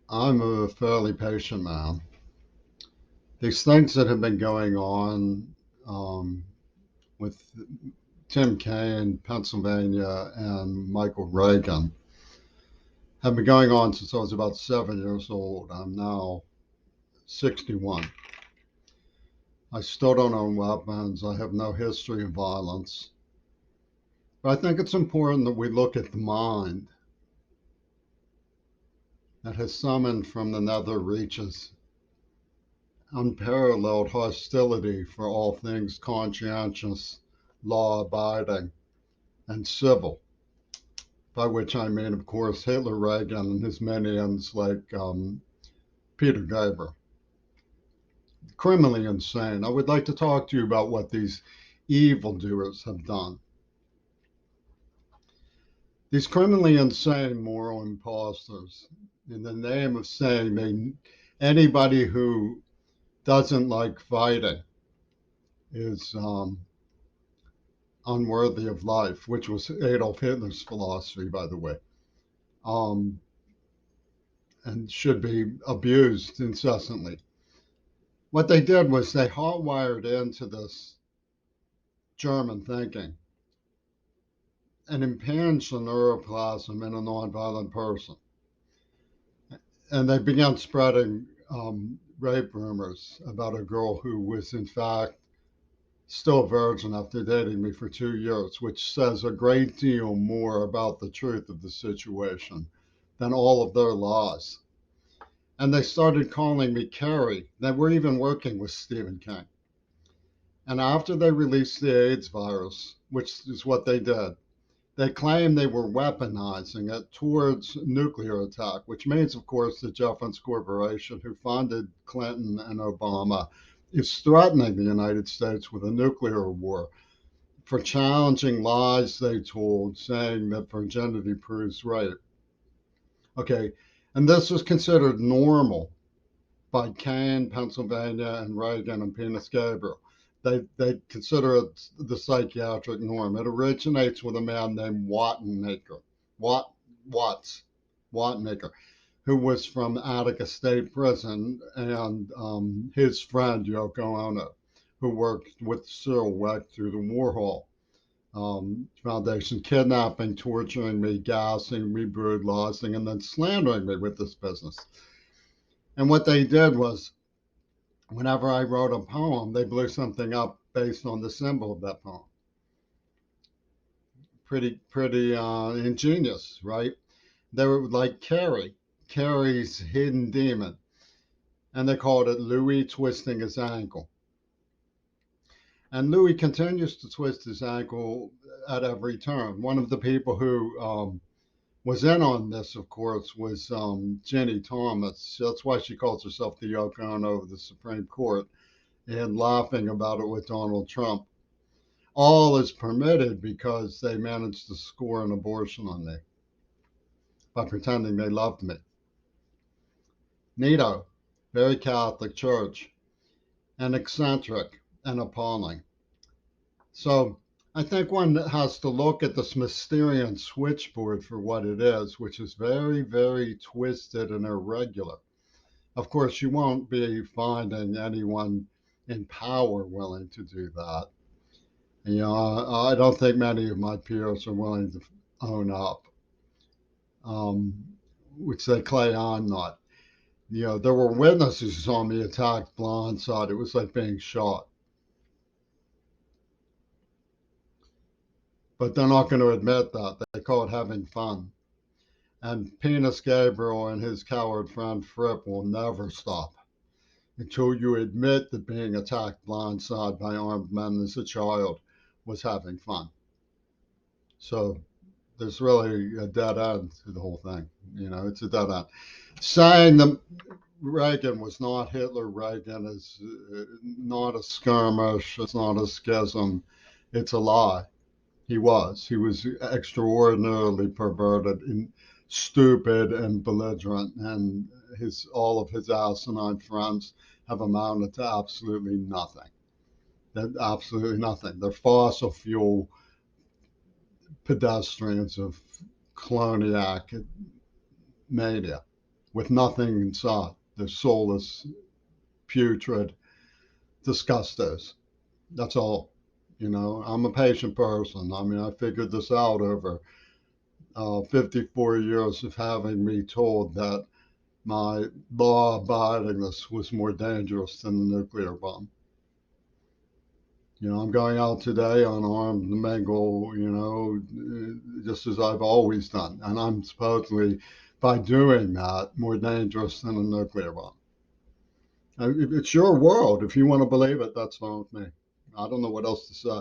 I'm a fairly patient man. These things that have been going on with Tim Kaine, Pennsylvania, and Michael Reagan have been going on since I was about 7 years old. I'm now 61. I still don't own weapons. I have no history of violence. But I think it's important that we look at the mind that has summoned from the nether reaches unparalleled hostility for all things conscientious, law abiding, and civil, by which I mean, of course, Hitler, Reagan, and his minions like Peter Gaber. Criminally insane. I would like to talk to you about what these evildoers have done. These criminally insane moral imposters, in the name of saying anybody who doesn't like fighting is unworthy of life, which was Adolf Hitler's philosophy, by the way, um, and should be abused incessantly. What they did was they hardwired into this German thinking and impinged the neuroplasm in a nonviolent person. And they began spreading rape rumors about a girl who was, in fact, still a virgin after dating me for 2 years, which says a great deal more about the truth of the situation than all of their lies. And they started calling me Carrie. They were even working with Stephen King. And after they released the AIDS virus, which is what they did, they claimed they were weaponizing it towards nuclear attack, which means, of course, the Jefferson Corporation, who funded Clinton and Obama, is threatening the United States with a nuclear war for challenging lies they told, saying that virginity proves rape. Okay, and this was considered normal by Kaine, Pennsylvania, and Reagan and Penis Gabriel. They consider it the psychiatric norm. It originates with a man named Watts, Wattmaker, who was from Attica State Prison, and his friend Yoko Ono, who worked with Cyril Wecht through the Warhol Foundation, kidnapping, torturing me, gassing me, brutalizing, and then slandering me with this business. And what they did was, whenever I wrote a poem, they blew something up based on the symbol of that poem. Pretty ingenious, right? They were like Carrie's hidden demon, and they called it Louis twisting his ankle. And Louis continues to twist his ankle at every turn. One of the people who was in on this, of course, was Ginny Thomas. That's why she calls herself the Yoko Ono of the Supreme Court, and laughing about it with Donald Trump. All is permitted because they managed to score an abortion on me by pretending they loved me. Nito, very Catholic church, and eccentric and appalling. So I think one has to look at this Mysterian switchboard for what it is, which is very, very twisted and irregular. Of course, you won't be finding anyone in power willing to do that. You know, I don't think many of my peers are willing to own up, um, which they claim I'm not. You know, there were witnesses who saw me attack blindside. It was like being shot. But they're not going to admit that. They call it having fun. And Penis Gabriel and his coward friend Fripp will never stop until you admit that being attacked blindside by armed men as a child was having fun. So there's really a dead end to the whole thing. You know, it's a dead end. Saying that Reagan was not Hitler, Reagan is not a skirmish, it's not a schism, it's a lie. He was. He was extraordinarily perverted and stupid and belligerent, and his all of his asinine friends have amounted to absolutely nothing. Absolutely nothing. They're fossil fuel pedestrians of coloniac mania. with nothing inside. They're soulless, putrid disgustos. That's all. You know, I'm a patient person. I mean, I figured this out over 54 years of having me told that my law abidingness was more dangerous than the nuclear bomb. You know, I'm going out today unarmed to mangle, you know, just as I've always done. And I'm supposedly, by doing that, more dangerous than a nuclear bomb. It's your world. If you want to believe it, that's fine with me. I don't know what else to say.